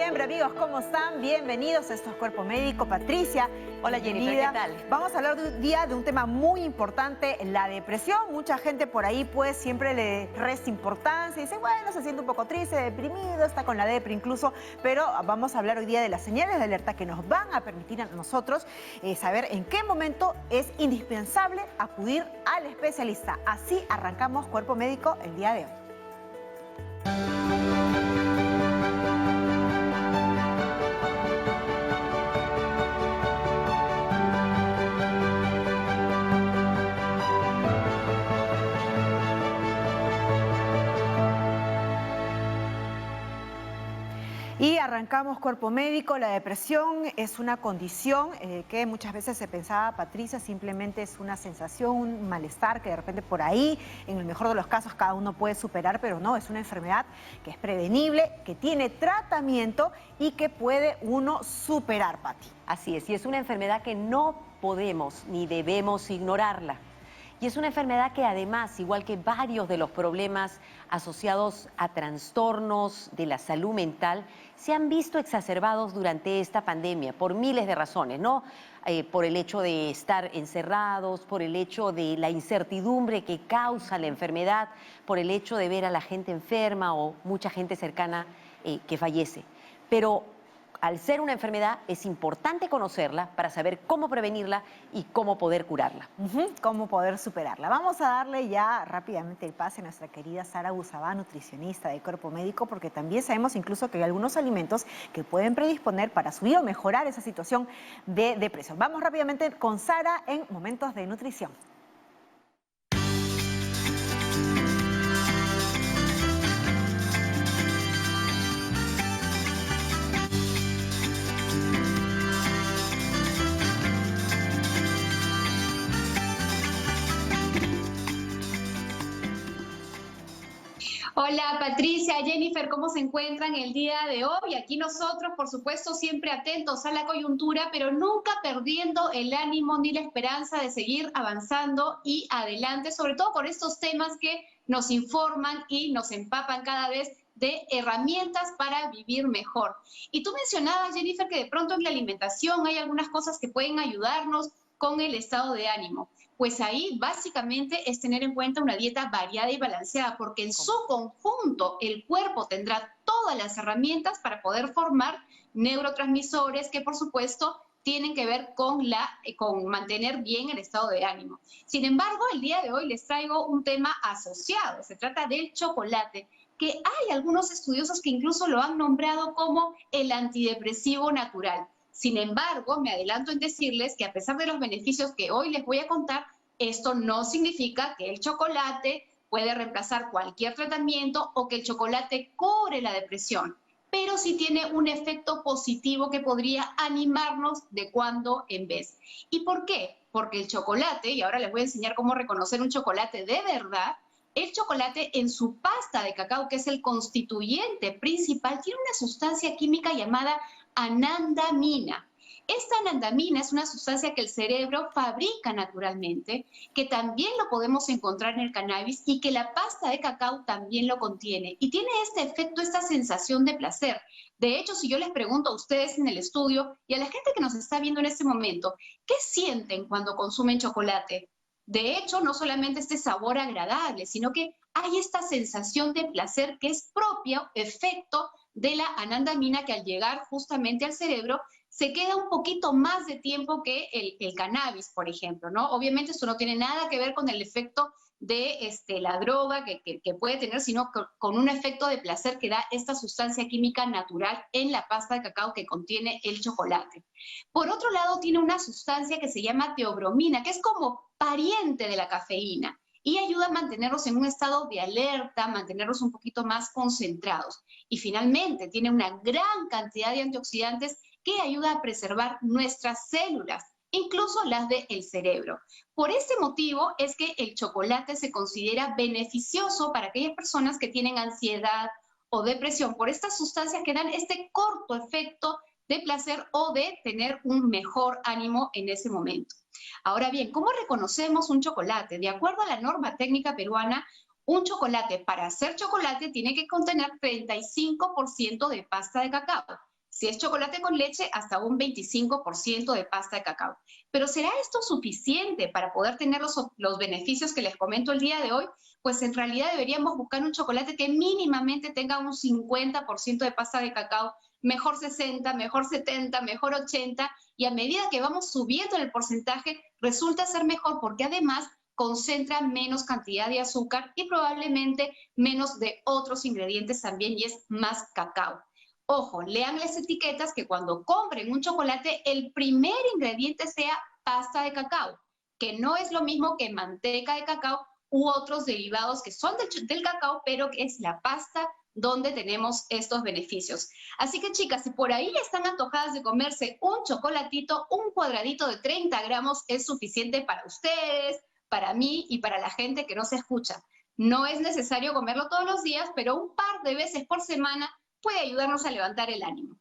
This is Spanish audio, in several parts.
noviembre, amigos, ¿cómo están? Bienvenidos, esto es Cuerpo Médico. Patricia. Hola Jennifer, ¿qué tal? Vamos a hablar de un tema muy importante, la depresión. Mucha gente por ahí pues siempre le resta importancia y dice, bueno, se siente un poco triste, deprimido, está con la depre incluso, pero vamos a hablar hoy día de las señales de alerta que nos van a permitir a nosotros saber en qué momento es indispensable acudir al especialista. Así arrancamos Cuerpo Médico el día de hoy. Y arrancamos Cuerpo Médico. La depresión es una condición que muchas veces se pensaba, Patricia, simplemente es una sensación, un malestar que de repente por ahí, en el mejor de los casos, cada uno puede superar, pero no, es una enfermedad que es prevenible, que tiene tratamiento y que puede uno superar, Pati. Así es, y es una enfermedad que no podemos ni debemos ignorarla. Y es una enfermedad que además, igual que varios de los problemas asociados a trastornos de la salud mental, se han visto exacerbados durante esta pandemia por miles de razones, ¿no? Por el hecho de estar encerrados, por el hecho de la incertidumbre que causa la enfermedad, por el hecho de ver a la gente enferma o mucha gente cercana que fallece. Pero al ser una enfermedad es importante conocerla para saber cómo prevenirla y cómo poder curarla. Cómo poder superarla. Vamos a darle ya rápidamente el pase a nuestra querida Sara Gusabá, nutricionista de Cuerpo Médico, porque también sabemos incluso que hay algunos alimentos que pueden predisponer para subir o mejorar esa situación de depresión. Vamos rápidamente con Sara en Momentos de Nutrición. Hola Patricia, Jennifer, ¿cómo se encuentran el día de hoy? Aquí nosotros, por supuesto, siempre atentos a la coyuntura, pero nunca perdiendo el ánimo ni la esperanza de seguir avanzando y adelante, sobre todo con estos temas que nos informan y nos empapan cada vez de herramientas para vivir mejor. Y tú mencionabas, Jennifer, que de pronto en la alimentación hay algunas cosas que pueden ayudarnos con el estado de ánimo. Pues ahí básicamente es tener en cuenta una dieta variada y balanceada, porque en su conjunto el cuerpo tendrá todas las herramientas para poder formar neurotransmisores que por supuesto tienen que ver con mantener bien el estado de ánimo. Sin embargo, el día de hoy les traigo un tema asociado, se trata del chocolate, que hay algunos estudiosos que incluso lo han nombrado como el antidepresivo natural. Sin embargo, me adelanto en decirles que a pesar de los beneficios que hoy les voy a contar, esto no significa que el chocolate puede reemplazar cualquier tratamiento o que el chocolate cure la depresión, pero sí tiene un efecto positivo que podría animarnos de cuando en vez. ¿Y por qué? Porque el chocolate, y ahora les voy a enseñar cómo reconocer un chocolate de verdad, el chocolate en su pasta de cacao, que es el constituyente principal, tiene una sustancia química llamada anandamina. Esta anandamina es una sustancia que el cerebro fabrica naturalmente, que también lo podemos encontrar en el cannabis y que la pasta de cacao también lo contiene. Y tiene este efecto, esta sensación de placer. De hecho, si yo les pregunto a ustedes en el estudio y a la gente que nos está viendo en este momento, ¿qué sienten cuando consumen chocolate? De hecho, no solamente este sabor agradable, sino que hay esta sensación de placer que es propio efecto de la anandamina que al llegar justamente al cerebro se queda un poquito más de tiempo que el cannabis, por ejemplo, ¿no? Obviamente esto no tiene nada que ver con el efecto de la droga que puede tener, sino con un efecto de placer que da esta sustancia química natural en la pasta de cacao que contiene el chocolate. Por otro lado, tiene una sustancia que se llama teobromina, que es como pariente de la cafeína y ayuda a mantenernos en un estado de alerta, mantenernos un poquito más concentrados. Y finalmente, tiene una gran cantidad de antioxidantes que ayuda a preservar nuestras células, incluso las del cerebro. Por este motivo es que el chocolate se considera beneficioso para aquellas personas que tienen ansiedad o depresión por estas sustancias que dan este corto efecto de placer o de tener un mejor ánimo en ese momento. Ahora bien, ¿cómo reconocemos un chocolate? De acuerdo a la norma técnica peruana, un chocolate para hacer chocolate tiene que contener 35% de pasta de cacao. Si es chocolate con leche, hasta un 25% de pasta de cacao. Pero ¿será esto suficiente para poder tener los beneficios que les comento el día de hoy? Pues en realidad deberíamos buscar un chocolate que mínimamente tenga un 50% de pasta de cacao, mejor 60, mejor 70, mejor 80, y a medida que vamos subiendo el porcentaje, resulta ser mejor porque además concentra menos cantidad de azúcar y probablemente menos de otros ingredientes también, y es más cacao. Ojo, lean las etiquetas, que cuando compren un chocolate, el primer ingrediente sea pasta de cacao, que no es lo mismo que manteca de cacao u otros derivados que son del cacao, pero que es la pasta donde tenemos estos beneficios. Así que, chicas, si por ahí están antojadas de comerse un chocolatito, un cuadradito de 30 gramos es suficiente para ustedes, para mí y para la gente que no se escucha. No es necesario comerlo todos los días, pero un par de veces por semana puede ayudarnos a levantar el ánimo.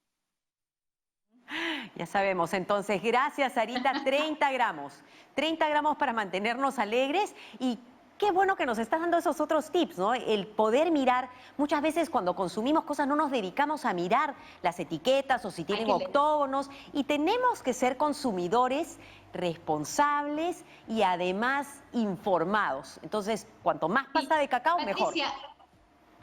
Ya sabemos, entonces, gracias, Sarita, 30 gramos. 30 gramos para mantenernos alegres, y qué bueno que nos estás dando esos otros tips, ¿no? El poder mirar, muchas veces cuando consumimos cosas no nos dedicamos a mirar las etiquetas o si tienen octógonos, y tenemos que ser consumidores responsables y además informados. Entonces, cuanto más pasta de cacao, mejor.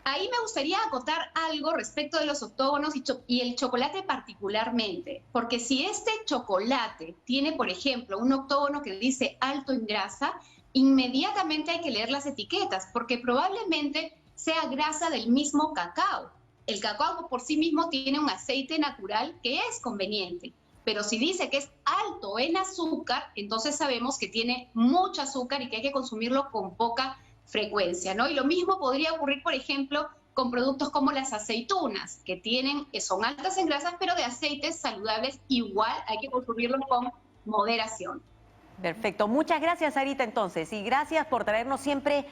Ahí me gustaría acotar algo respecto de los octógonos y el chocolate particularmente, porque si este chocolate tiene, por ejemplo, un octógono que dice alto en grasa, inmediatamente hay que leer las etiquetas, porque probablemente sea grasa del mismo cacao. El cacao por sí mismo tiene un aceite natural que es conveniente, pero si dice que es alto en azúcar, entonces sabemos que tiene mucho azúcar y que hay que consumirlo con poca frecuencia, ¿no? Y lo mismo podría ocurrir, por ejemplo, con productos como las aceitunas, que son altas en grasas, pero de aceites saludables, igual hay que consumirlos con moderación. Perfecto, muchas gracias, Sarita, entonces, y gracias por traernos siempre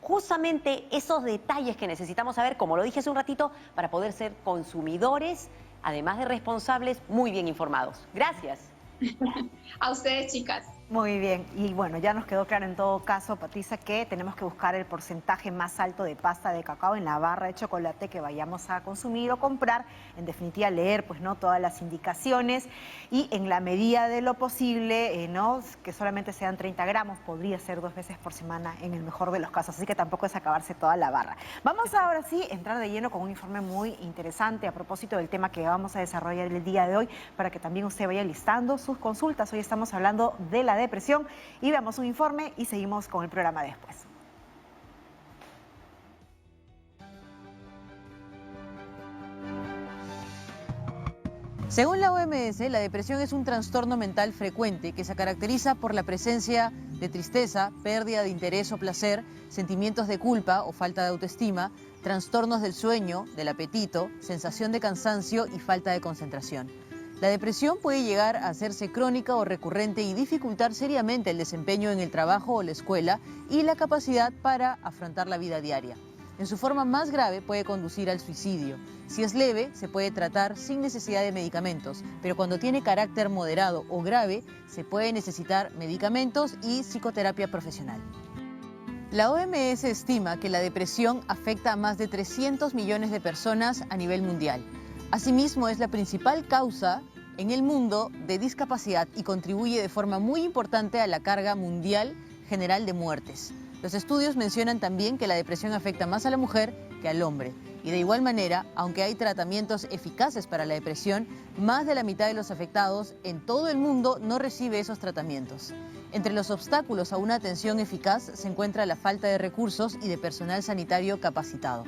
justamente esos detalles que necesitamos saber, como lo dije hace un ratito, para poder ser consumidores, además de responsables, muy bien informados. Gracias. A ustedes, chicas. Muy bien, y bueno, ya nos quedó claro en todo caso, Patricia, que tenemos que buscar el porcentaje más alto de pasta de cacao en la barra de chocolate que vayamos a consumir o comprar. En definitiva, leer pues no todas las indicaciones, y en la medida de lo posible, no que solamente sean 30 gramos, podría ser 2 veces por semana en el mejor de los casos, así que tampoco es acabarse toda la barra. Vamos ahora sí a entrar de lleno con un informe muy interesante a propósito del tema que vamos a desarrollar el día de hoy, para que también usted vaya listando sus consultas. Hoy estamos hablando de la depresión, y veamos un informe y seguimos con el programa después. Según la OMS, la depresión es un trastorno mental frecuente que se caracteriza por la presencia de tristeza, pérdida de interés o placer, sentimientos de culpa o falta de autoestima, trastornos del sueño, del apetito, sensación de cansancio y falta de concentración. La depresión puede llegar a hacerse crónica o recurrente y dificultar seriamente el desempeño en el trabajo o la escuela y la capacidad para afrontar la vida diaria. En su forma más grave puede conducir al suicidio. Si es leve, se puede tratar sin necesidad de medicamentos, pero cuando tiene carácter moderado o grave, se puede necesitar medicamentos y psicoterapia profesional. La OMS estima que la depresión afecta a más de 300 millones de personas a nivel mundial. Asimismo, es la principal causa en el mundo de discapacidad y contribuye de forma muy importante a la carga mundial general de muertes. Los estudios mencionan también que la depresión afecta más a la mujer que al hombre. Y de igual manera, aunque hay tratamientos eficaces para la depresión, más de la mitad de los afectados en todo el mundo no recibe esos tratamientos. Entre los obstáculos a una atención eficaz se encuentra la falta de recursos y de personal sanitario capacitado,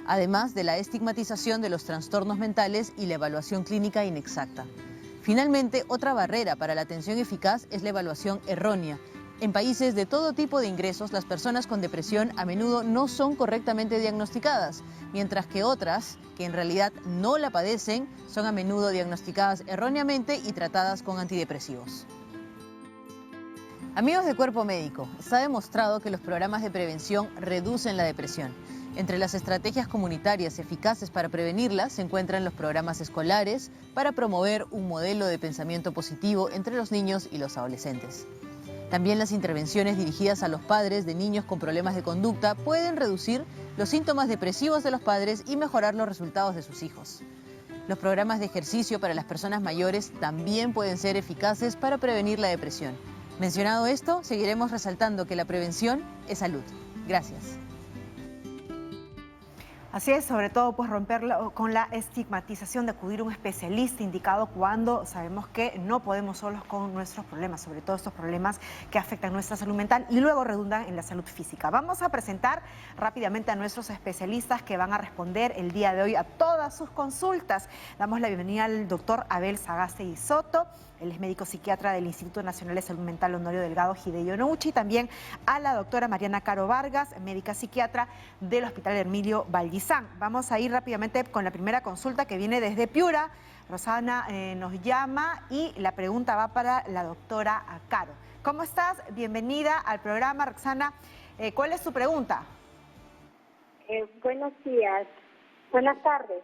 además de la estigmatización de los trastornos mentales y la evaluación clínica inexacta. Finalmente, otra barrera para la atención eficaz es la evaluación errónea. En países de todo tipo de ingresos, las personas con depresión a menudo no son correctamente diagnosticadas, mientras que otras, que en realidad no la padecen, son a menudo diagnosticadas erróneamente y tratadas con antidepresivos. Amigos de Cuerpo Médico, está demostrado que los programas de prevención reducen la depresión. Entre las estrategias comunitarias eficaces para prevenirla se encuentran los programas escolares para promover un modelo de pensamiento positivo entre los niños y los adolescentes. También las intervenciones dirigidas a los padres de niños con problemas de conducta pueden reducir los síntomas depresivos de los padres y mejorar los resultados de sus hijos. Los programas de ejercicio para las personas mayores también pueden ser eficaces para prevenir la depresión. Mencionado esto, seguiremos resaltando que la prevención es salud. Gracias. Así es, sobre todo pues romper con la estigmatización de acudir a un especialista indicado cuando sabemos que no podemos solos con nuestros problemas, sobre todo estos problemas que afectan nuestra salud mental y luego redundan en la salud física. Vamos a presentar rápidamente a nuestros especialistas que van a responder el día de hoy a todas sus consultas. Damos la bienvenida al doctor Abel Sagasti Soto. Él es médico psiquiatra del Instituto Nacional de Salud Mental Honorio Delgado Hideo Noguchi, y también a la doctora Mariana Caro Vargas, médica psiquiatra del Hospital Emilio Valdizán. Vamos a ir rápidamente con la primera consulta que viene desde Piura. Rosana nos llama y la pregunta va para la doctora Caro. ¿Cómo estás? Bienvenida al programa, Roxana. ¿Cuál es tu pregunta? Buenos días. Buenas tardes.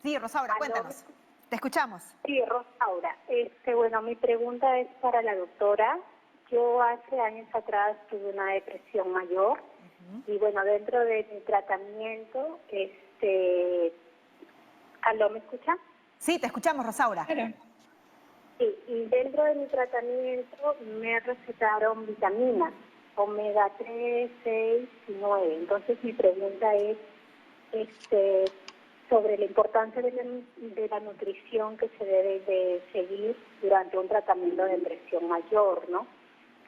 Sí, Rosaura, cuéntanos. Te escuchamos. Sí, Rosaura. Bueno, mi pregunta es para la doctora. Yo hace años atrás tuve una depresión mayor y bueno, dentro de mi tratamiento, ¿aló, me escucha? Sí, te escuchamos, Rosaura. Sí, y dentro de mi tratamiento me recetaron vitaminas, omega 3, 6 y 9. Entonces mi pregunta es, sobre la importancia de la nutrición que se debe de seguir durante un tratamiento de depresión mayor, ¿no?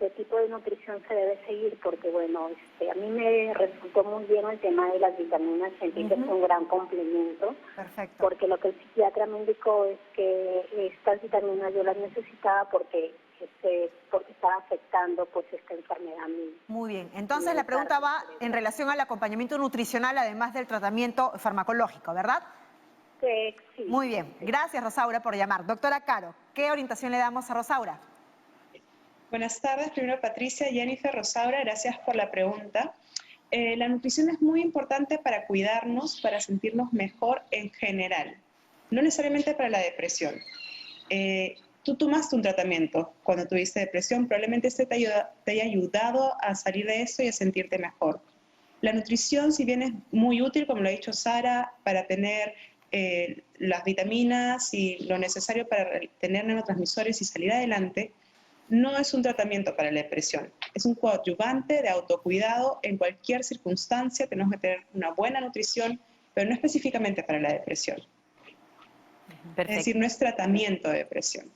¿Qué tipo de nutrición se debe seguir? Porque, bueno, a mí me resultó muy bien el tema de las vitaminas, sentí que es un gran complemento. Perfecto. Porque lo que el psiquiatra me indicó es que estas vitaminas yo las necesitaba porque estaba afectando pues esta enfermedad mía. Muy bien, entonces la pregunta va en relación al acompañamiento nutricional, además del tratamiento farmacológico, ¿verdad? Sí. Muy bien, gracias Rosaura por llamar. Doctora Caro, ¿qué orientación le damos a Rosaura? Buenas tardes, primero Patricia, Jennifer, Rosaura, gracias por la pregunta. La nutrición es muy importante para cuidarnos, para sentirnos mejor en general, no necesariamente para la depresión. Tú tomaste un tratamiento cuando tuviste depresión, probablemente este te haya ayudado a salir de eso y a sentirte mejor. La nutrición, si bien es muy útil, como lo ha dicho Sara, para tener las vitaminas y lo necesario para tener neurotransmisores y salir adelante, no es un tratamiento para la depresión. Es un coadyuvante de autocuidado en cualquier circunstancia. Tenemos que tener una buena nutrición, pero no específicamente para la depresión. Perfecto. Es decir, no es tratamiento de depresión.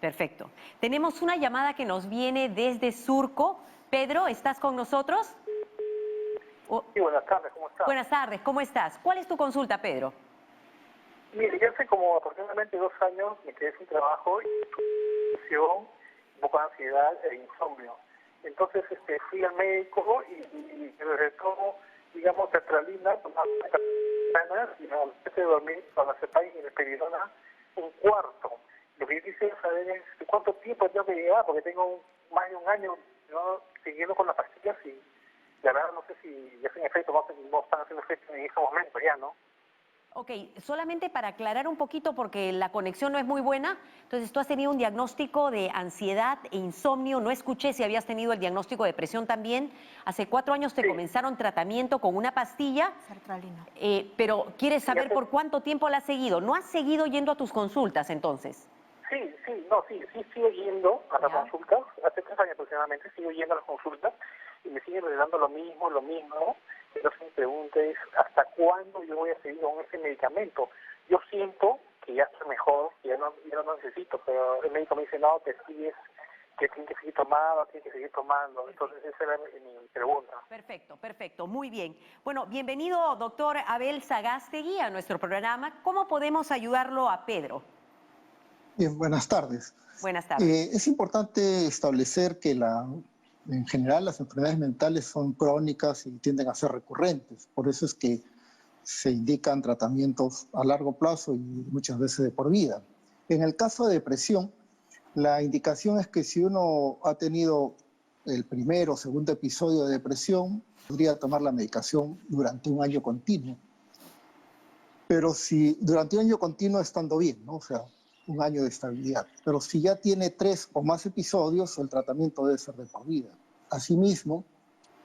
Perfecto. Tenemos una llamada que nos viene desde Surco. Pedro, ¿estás con nosotros? Sí, buenas tardes, ¿cómo estás? Buenas tardes, ¿cómo estás? ¿Cuál es tu consulta, Pedro? Mire, yo hace como aproximadamente 2 años me quedé sin trabajo y depresión, un poco de ansiedad e insomnio. Entonces fui al médico y me recetó, digamos, sertralina, tomaba semanas y a las de dormir con la cepay y risperidona un cuarto. Lo que yo quisiera saber es cuánto tiempo tengo que llevar, porque tengo más de un año, ¿no?, siguiendo con las pastillas y la verdad no sé si ya hacen efecto, no están haciendo efecto en ese momento ya, ¿no? Ok, solamente para aclarar un poquito porque la conexión no es muy buena, entonces tú has tenido un diagnóstico de ansiedad e insomnio, no escuché si habías tenido el diagnóstico de depresión también, hace 4 años te comenzaron tratamiento con una pastilla, Sertralina. pero quieres saber por cuánto tiempo la has seguido, ¿no has seguido yendo a tus consultas entonces? Sí, sigo yendo a las consultas, hace 3 años aproximadamente sigo yendo a las consultas y me siguen dando lo mismo. Entonces mi pregunta es, ¿hasta cuándo yo voy a seguir con ese medicamento? Yo siento que ya estoy mejor, que ya no necesito, pero el médico me dice, no, te sigues, que tienes que seguir tomando, Entonces esa era mi pregunta. Perfecto, muy bien. Bueno, bienvenido, doctor Abel Sagasti, a nuestro programa. ¿Cómo podemos ayudarlo a Pedro? Bien, buenas tardes. Buenas tardes. Es importante establecer que en general las enfermedades mentales son crónicas y tienden a ser recurrentes. Por eso es que se indican tratamientos a largo plazo y muchas veces de por vida. En el caso de depresión, la indicación es que si uno ha tenido el primer o segundo episodio de depresión, podría tomar la medicación durante un año continuo. Pero si durante un año continuo estando bien, ¿no? O sea, un año de estabilidad. Pero si ya tiene 3 o más episodios, el tratamiento debe ser de por vida. Asimismo,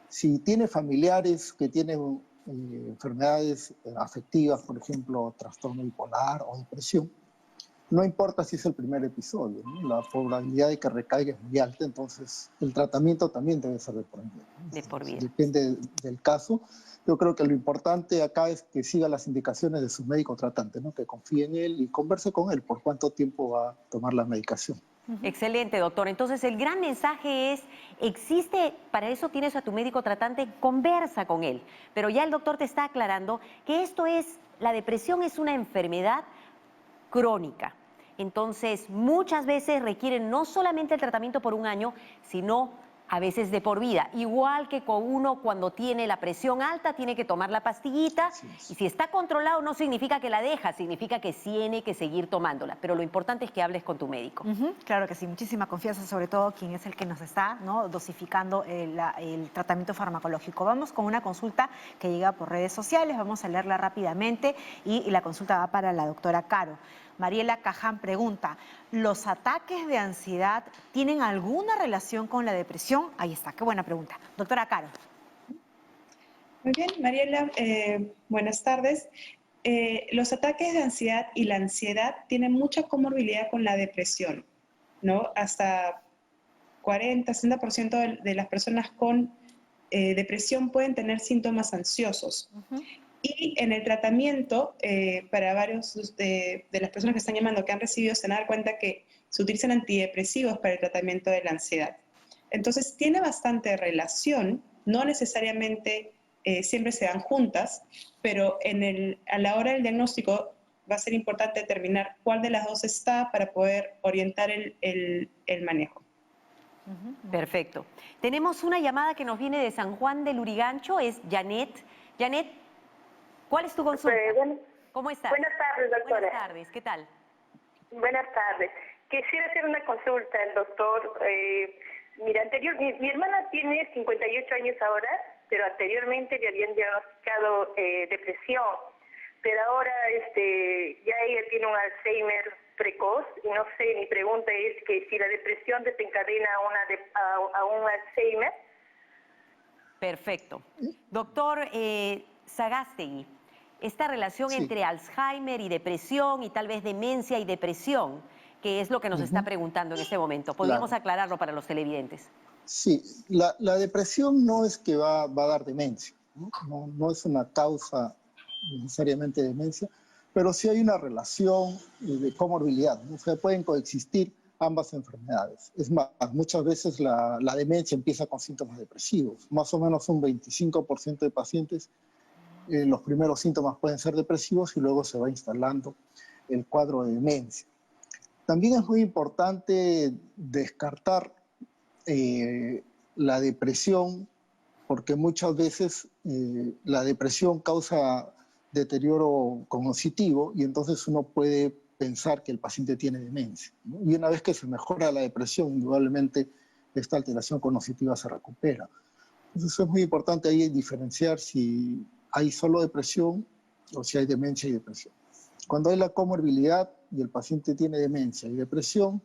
si tiene familiares que tienen enfermedades afectivas, por ejemplo, trastorno bipolar o depresión, no importa si es el primer episodio, ¿no? La probabilidad de que recaiga es muy alta, entonces el tratamiento también debe ser de por vida, ¿no? De por vida. Depende del caso. Yo creo que lo importante acá es que siga las indicaciones de su médico tratante, ¿no? Que confíe en él y converse con él por cuánto tiempo va a tomar la medicación. Excelente, doctor. Entonces, el gran mensaje es, existe, para eso tienes a tu médico tratante, conversa con él. Pero ya el doctor te está aclarando que la depresión es una enfermedad crónica. Entonces, muchas veces requieren no solamente el tratamiento por un año, sino a veces de por vida. Igual que con uno cuando tiene la presión alta, tiene que tomar la pastillita. Y si está controlado, no significa que la deja, significa que tiene que seguir tomándola. Pero lo importante es que hables con tu médico. Claro que sí, muchísima confianza, sobre todo quien es el que nos está, ¿no?, dosificando el tratamiento farmacológico. Vamos con una consulta que llega por redes sociales, vamos a leerla rápidamente y la consulta va para la doctora Caro. Mariela Caján pregunta, ¿los ataques de ansiedad tienen alguna relación con la depresión? Ahí está, qué buena pregunta. Doctora Caro. Muy bien, Mariela, buenas tardes. Los ataques de ansiedad y la ansiedad tienen mucha comorbilidad con la depresión, ¿no? Hasta 40-60% de las personas con depresión pueden tener síntomas ansiosos. Y en el tratamiento, para varios de las personas que están llamando, que han recibido, se van a dar cuenta que se utilizan antidepresivos para el tratamiento de la ansiedad. Entonces, tiene bastante relación, no necesariamente siempre se dan juntas, pero a la hora del diagnóstico va a ser importante determinar cuál de las dos está para poder orientar el manejo. Perfecto. Tenemos una llamada que nos viene de San Juan del Lurigancho, es Janet. Janet, ¿cuál es tu consulta? ¿Cómo estás? Buenas tardes, doctora. Buenas tardes, ¿qué tal? Buenas tardes. Quisiera hacer una consulta al doctor. Mira, mi hermana tiene 58 años ahora, pero anteriormente le habían diagnosticado depresión. Pero ahora ya ella tiene un Alzheimer precoz y no sé, mi pregunta es que si la depresión desencadena a un Alzheimer. Perfecto. Doctor Sagástegui, esta relación entre Alzheimer y depresión y tal vez demencia y depresión, que es lo que nos está preguntando en este momento. ¿Podríamos aclararlo para los televidentes? Sí, la depresión no es que va a dar demencia, ¿no? No es una causa necesariamente de demencia, pero sí hay una relación de comorbilidad, ¿no? O sea, pueden coexistir ambas enfermedades. Es más, muchas veces la demencia empieza con síntomas depresivos. Más o menos un 25% de pacientes, los primeros síntomas pueden ser depresivos y luego se va instalando el cuadro de demencia. También es muy importante descartar la depresión, porque muchas veces la depresión causa deterioro cognitivo y entonces uno puede pensar que el paciente tiene demencia, ¿no? Y una vez que se mejora la depresión, indudablemente esta alteración cognitiva se recupera. Entonces es muy importante ahí diferenciar si hay solo depresión o si hay demencia y depresión. Cuando hay la comorbilidad y el paciente tiene demencia y depresión,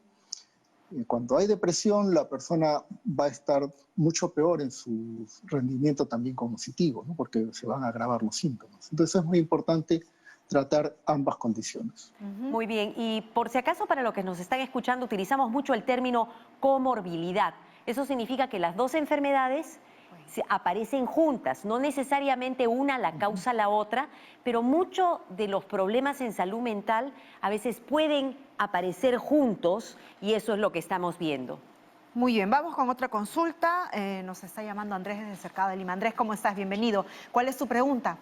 cuando hay depresión, la persona va a estar mucho peor en su rendimiento también cognitivo, ¿no? Porque se van a agravar los síntomas. Entonces es muy importante tratar ambas condiciones. Muy bien, y por si acaso para los que nos están escuchando, utilizamos mucho el término comorbilidad. Eso significa que las dos enfermedades aparecen juntas, no necesariamente una la causa la otra, pero muchos de los problemas en salud mental a veces pueden aparecer juntos y eso es lo que estamos viendo. Muy bien, vamos con otra consulta. Nos está llamando Andrés desde Cercado de Lima. Andrés, ¿cómo estás? Bienvenido. ¿Cuál es tu pregunta?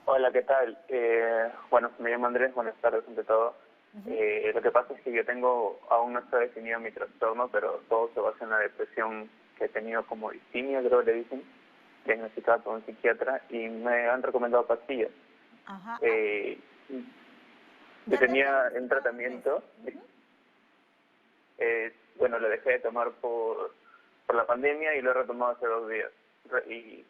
Hola, ¿qué tal? Bueno, me llamo Andrés, buenas tardes ante todo. Lo que pasa es que yo aún no está definido mi trastorno, pero todo se basa en la depresión que he tenido como distimia, creo que le dicen, diagnosticada por un psiquiatra, y me han recomendado pastillas. Yo tenía un tratamiento, bueno, lo dejé de tomar por la pandemia y lo he retomado hace 2 días. Y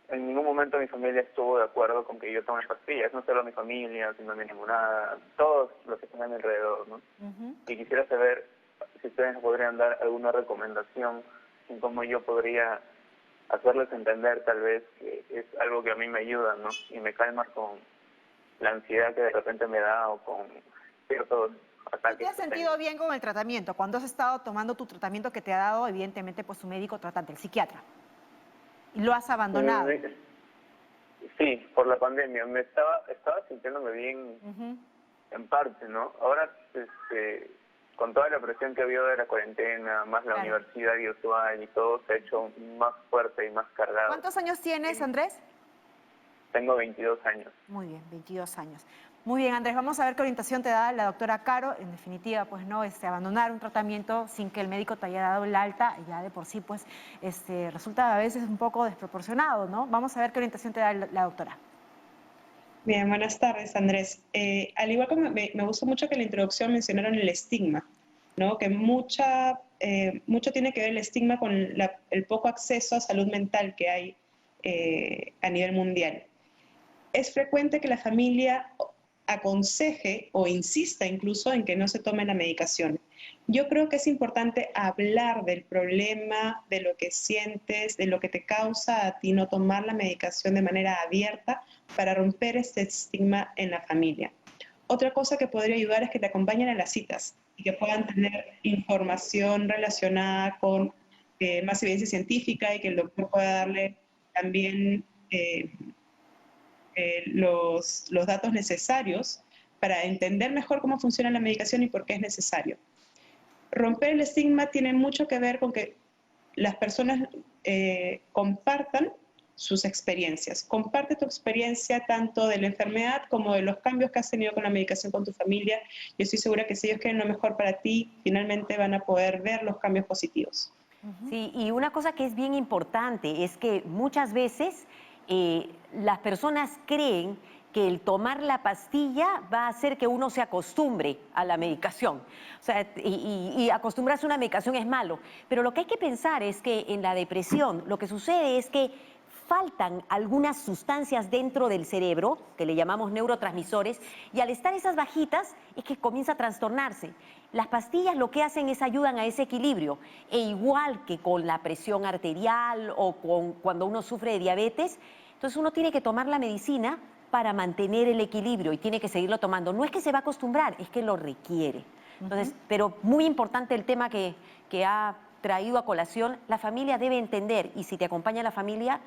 en ningún momento mi familia estuvo de acuerdo con que yo tome pastillas, no solo mi familia, sino mi enamorada, todos los que están a mi alrededor, ¿no? Y quisiera saber si ustedes podrían dar alguna recomendación en cómo yo podría hacerles entender tal vez que es algo que a mí me ayuda, ¿no? Y me calma con la ansiedad que de repente me da o con ciertos ataques. ¿Te has sentido bien con el tratamiento? Cuando has estado tomando tu tratamiento que te ha dado, evidentemente, pues su médico tratante, el psiquiatra. ¿Y lo has abandonado? Sí, por la pandemia. Estaba sintiéndome bien en parte, ¿no? Ahora, con toda la presión que ha habido de la cuarentena, más la universidad virtual y todo, se ha hecho más fuerte y más cargado. ¿Cuántos años tienes, Andrés? Tengo 22 años. Muy bien, 22 años. Muy bien, Andrés, vamos a ver qué orientación te da la doctora Caro. En definitiva, pues no, abandonar un tratamiento sin que el médico te haya dado el alta, ya de por sí, pues, resulta a veces un poco desproporcionado, ¿no? Vamos a ver qué orientación te da la doctora. Bien, buenas tardes, Andrés. Al igual que me gustó mucho que en la introducción mencionaron el estigma, ¿no? Que mucho tiene que ver el estigma con el poco acceso a salud mental que hay a nivel mundial. Es frecuente que la familia aconseje o insista incluso en que no se tome la medicación. Yo creo que es importante hablar del problema, de lo que sientes, de lo que te causa a ti no tomar la medicación de manera abierta para romper este estigma en la familia. Otra cosa que podría ayudar es que te acompañen a las citas y que puedan tener información relacionada con más evidencia científica y que el doctor pueda darle también los datos necesarios para entender mejor cómo funciona la medicación y por qué es necesario. Romper el estigma tiene mucho que ver con que las personas compartan sus experiencias. Comparte tu experiencia tanto de la enfermedad como de los cambios que has tenido con la medicación con tu familia. Yo estoy segura que si ellos quieren lo mejor para ti, finalmente van a poder ver los cambios positivos. Sí, y una cosa que es bien importante es que muchas veces las personas creen que el tomar la pastilla va a hacer que uno se acostumbre a la medicación. O sea, y acostumbrarse a una medicación es malo. Pero lo que hay que pensar es que en la depresión lo que sucede es que faltan algunas sustancias dentro del cerebro, que le llamamos neurotransmisores, y al estar esas bajitas es que comienza a trastornarse. Las pastillas lo que hacen es ayudan a ese equilibrio, e igual que con la presión arterial o cuando uno sufre de diabetes, entonces uno tiene que tomar la medicina para mantener el equilibrio y tiene que seguirlo tomando. No es que se va a acostumbrar, es que lo requiere. Entonces, pero muy importante el tema que ha traído a colación, la familia debe entender, y si te acompaña la familia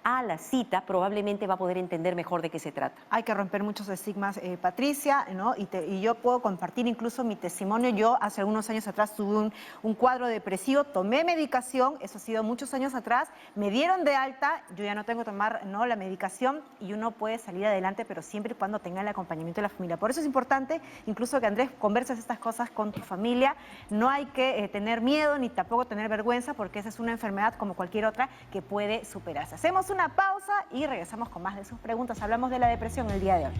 a la cita, probablemente va a poder entender mejor de qué se trata. Hay que romper muchos estigmas, Patricia, ¿no? Y yo puedo compartir incluso mi testimonio. Yo hace algunos años atrás tuve un cuadro depresivo, tomé medicación, eso ha sido muchos años atrás, me dieron de alta, yo ya no tengo que tomar la medicación y uno puede salir adelante, pero siempre y cuando tenga el acompañamiento de la familia. Por eso es importante, incluso que Andrés, converses estas cosas con tu familia. No hay que tener miedo ni tampoco tener vergüenza, porque esa es una enfermedad como cualquier otra que puede superarse. Hacemos una pausa y regresamos con más de sus preguntas. Hablamos de la depresión el día de hoy.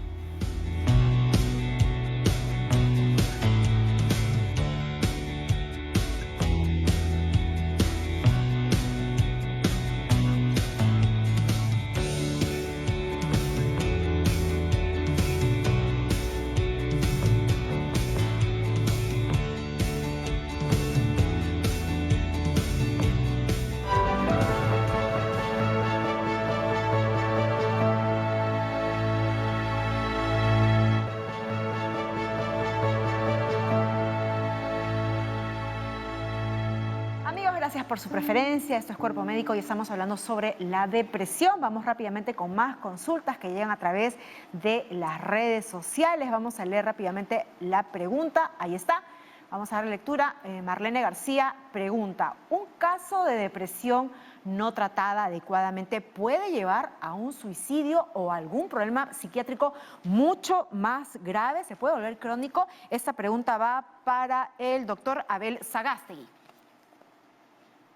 Gracias por su preferencia. Esto es Cuerpo Médico y estamos hablando sobre la depresión. Vamos rápidamente con más consultas que llegan a través de las redes sociales. Vamos a leer rápidamente la pregunta. Ahí está. Vamos a dar lectura. Marlene García pregunta: ¿un caso de depresión no tratada adecuadamente puede llevar a un suicidio o algún problema psiquiátrico mucho más grave? ¿Se puede volver crónico? Esta pregunta va para el doctor Abel Sagástegui.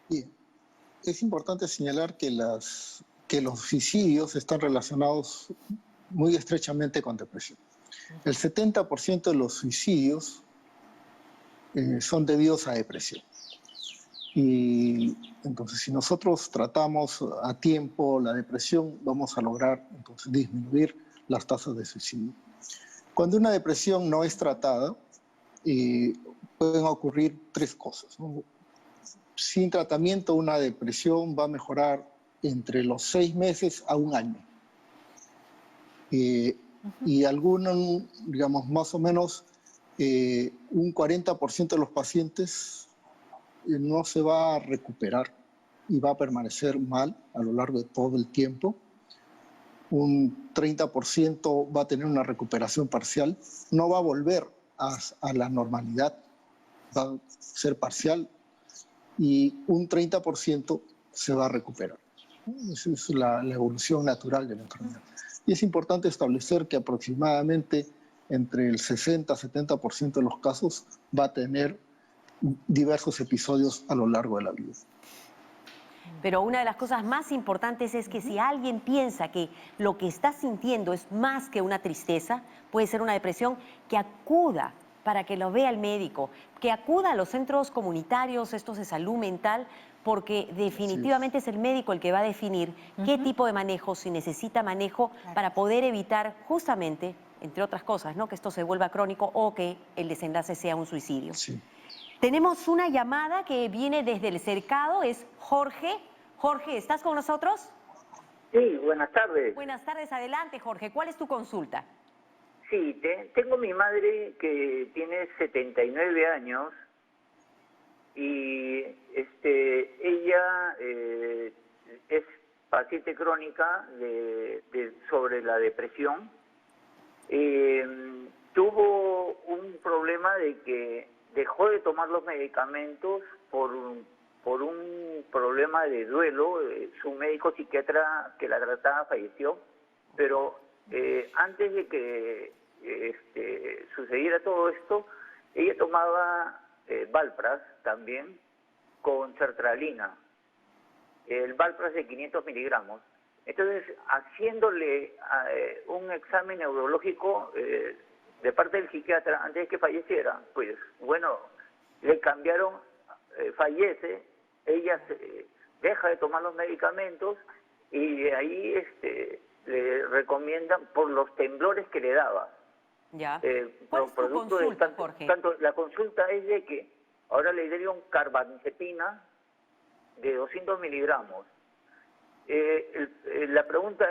Bien. Es importante señalar que los suicidios están relacionados muy estrechamente con depresión. El 70% de los suicidios son debidos a depresión. Y entonces, si nosotros tratamos a tiempo la depresión, vamos a lograr entonces disminuir las tasas de suicidio. Cuando una depresión no es tratada, pueden ocurrir tres cosas, ¿no? Sin tratamiento, una depresión va a mejorar entre los 6 meses a 1 año. Y algunos, digamos, más o menos un 40% de los pacientes no se va a recuperar y va a permanecer mal a lo largo de todo el tiempo. Un 30% va a tener una recuperación parcial, no va a volver a la normalidad, va a ser parcial, y un 30% se va a recuperar. Esa es la evolución natural de la enfermedad. Y es importante establecer que aproximadamente entre el 60-70% de los casos va a tener diversos episodios a lo largo de la vida. Pero una de las cosas más importantes es que si alguien piensa que lo que está sintiendo es más que una tristeza, puede ser una depresión, que acuda para que lo vea el médico, que acuda a los centros comunitarios, estos de salud mental, porque definitivamente es el médico el que va a definir qué tipo de manejo, si necesita manejo, para poder evitar justamente, entre otras cosas, ¿no?, que esto se vuelva crónico o que el desenlace sea un suicidio. Sí. Tenemos una llamada que viene desde el Cercado, es Jorge. Jorge, ¿estás con nosotros? Sí, buenas tardes. Buenas tardes, adelante Jorge. ¿Cuál es tu consulta? Sí, tengo mi madre que tiene 79 años y ella es paciente crónica sobre la depresión. Tuvo un problema de que dejó de tomar los medicamentos por un problema de duelo. Su médico psiquiatra que la trataba falleció, pero antes de que sucediera todo esto, ella tomaba Valpras también con sertralina, el Valpras de 500 miligramos. Entonces, haciéndole un examen neurológico de parte del psiquiatra antes de que falleciera, pues bueno, le cambiaron, fallece, ella deja de tomar los medicamentos y de ahí le recomiendan por los temblores que le daba. Ya. ¿Cuál es tu consulta, Jorge? La consulta es de que ahora le dieron carbamazepina de 200 miligramos. La pregunta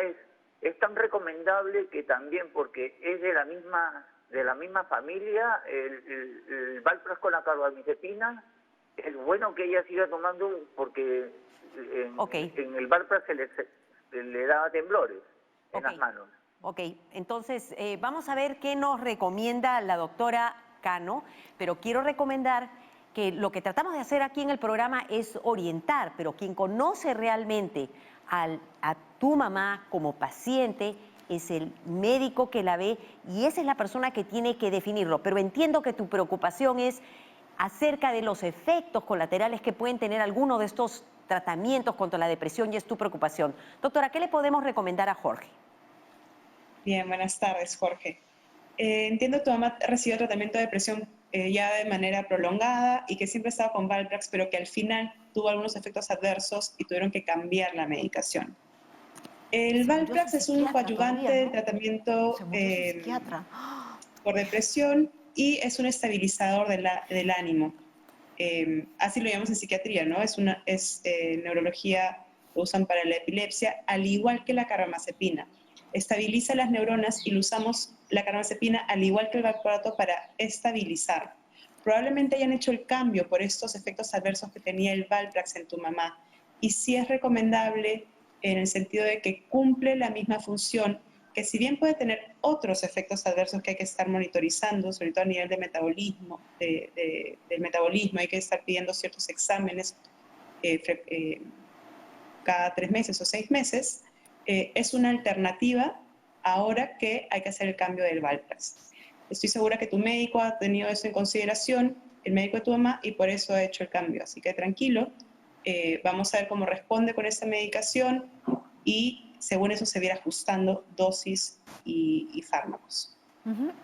es tan recomendable que también, porque es de la misma familia, el Valpras con la carbamazepina, es bueno que ella siga tomando porque en el Valpras le daba temblores en las manos. Ok, entonces vamos a ver qué nos recomienda la doctora Cano, pero quiero recomendar que lo que tratamos de hacer aquí en el programa es orientar, pero quien conoce realmente a tu mamá como paciente es el médico que la ve y esa es la persona que tiene que definirlo. Pero entiendo que tu preocupación es acerca de los efectos colaterales que pueden tener algunos de estos tratamientos contra la depresión y es tu preocupación. Doctora, ¿qué le podemos recomendar a Jorge? Bien, buenas tardes, Jorge. Entiendo que tu mamá recibió tratamiento de depresión ya de manera prolongada y que siempre estaba con Valprax, pero que al final tuvo algunos efectos adversos y tuvieron que cambiar la medicación. El Valprax es un coadyuvante del tratamiento por depresión y es un estabilizador del ánimo. Así lo llamamos en psiquiatría, ¿no? Es neurología, lo usan para la epilepsia, al igual que la carbamazepina. Estabiliza las neuronas y lo usamos la carbamazepina al igual que el valproato para estabilizar. Probablemente hayan hecho el cambio por estos efectos adversos que tenía el Valprax en tu mamá y sí es recomendable en el sentido de que cumple la misma función, que si bien puede tener otros efectos adversos que hay que estar monitorizando, sobre todo a nivel de metabolismo, del metabolismo, hay que estar pidiendo ciertos exámenes cada 3 meses o 6 meses, es una alternativa ahora que hay que hacer el cambio del Valprax. Estoy segura que tu médico ha tenido eso en consideración, el médico de tu mamá, y por eso ha hecho el cambio. Así que tranquilo, vamos a ver cómo responde con esta medicación y según eso se viera ajustando dosis y fármacos.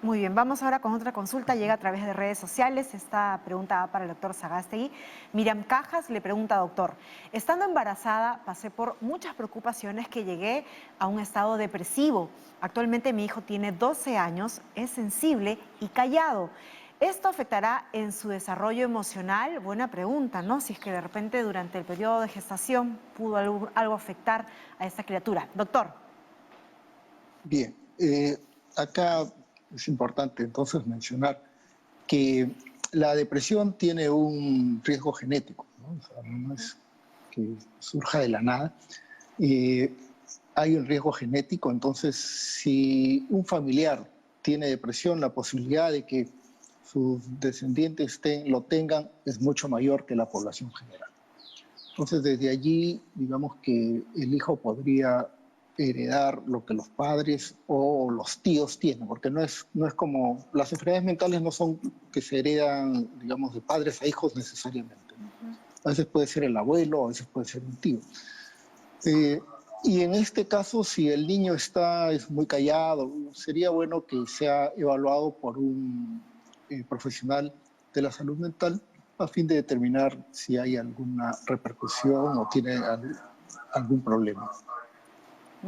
Muy bien, vamos ahora con otra consulta, llega a través de redes sociales, esta pregunta va para el doctor Sagástegui. Miriam Cajas le pregunta, doctor, estando embarazada pasé por muchas preocupaciones que llegué a un estado depresivo. Actualmente mi hijo tiene 12 años, es sensible y callado. ¿Esto afectará en su desarrollo emocional? Buena pregunta, ¿no? Si es que de repente durante el periodo de gestación pudo algo afectar a esta criatura. Doctor. Bien, acá es importante entonces mencionar que la depresión tiene un riesgo genético, ¿no? O sea, no es que surja de la nada. Hay un riesgo genético, entonces si un familiar tiene depresión, la posibilidad de que sus descendientes lo tengan es mucho mayor que la población general. Entonces desde allí, digamos que el hijo podría heredar lo que los padres o los tíos tienen, porque no es como, las enfermedades mentales no son que se heredan, digamos, de padres a hijos necesariamente. A veces puede ser el abuelo, a veces puede ser un tío. Y en este caso, si el niño es muy callado, sería bueno que sea evaluado por un profesional de la salud mental a fin de determinar si hay alguna repercusión o tiene algún problema.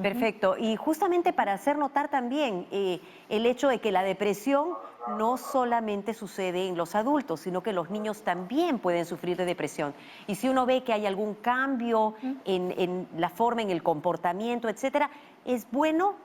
Perfecto. Y justamente para hacer notar también el hecho de que la depresión no solamente sucede en los adultos, sino que los niños también pueden sufrir de depresión. Y si uno ve que hay algún cambio en la forma, en el comportamiento, etcétera, es bueno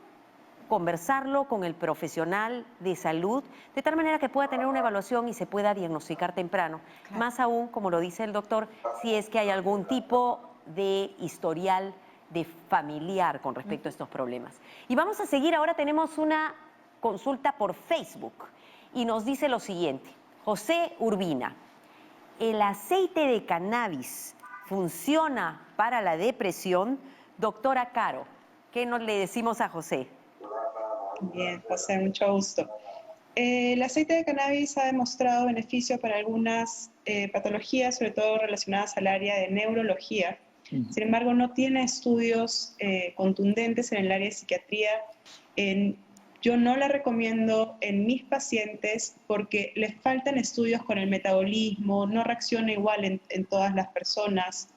conversarlo con el profesional de salud, de tal manera que pueda tener una evaluación y se pueda diagnosticar temprano. Claro. Más aún, como lo dice el doctor, si es que hay algún tipo de historial de familiar con respecto a estos problemas. Y vamos a seguir, ahora tenemos una consulta por Facebook y nos dice lo siguiente. José Urbina, ¿el aceite de cannabis funciona para la depresión? Doctora Caro, ¿qué nos le decimos a José? Bien, José, mucho gusto. El aceite de cannabis ha demostrado beneficio para algunas patologías, sobre todo relacionadas al área de neurología. Sin embargo, no tiene estudios contundentes en el área de psiquiatría. Yo no la recomiendo en mis pacientes porque les faltan estudios con el metabolismo, no reacciona igual en todas las personas.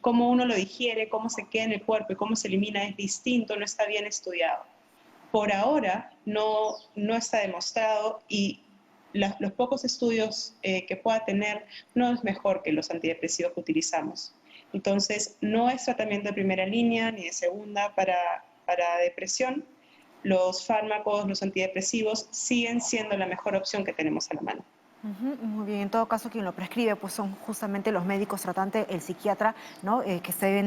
Cómo uno lo digiere, cómo se queda en el cuerpo y cómo se elimina es distinto, no está bien estudiado. Por ahora no está demostrado y los pocos estudios que pueda tener no es mejor que los antidepresivos que utilizamos. Entonces, no es tratamiento de primera línea ni de segunda para depresión. Los fármacos, los antidepresivos, siguen siendo la mejor opción que tenemos a la mano. Muy bien, en todo caso quien lo prescribe pues son justamente los médicos tratantes, el psiquiatra, ¿no? Que esté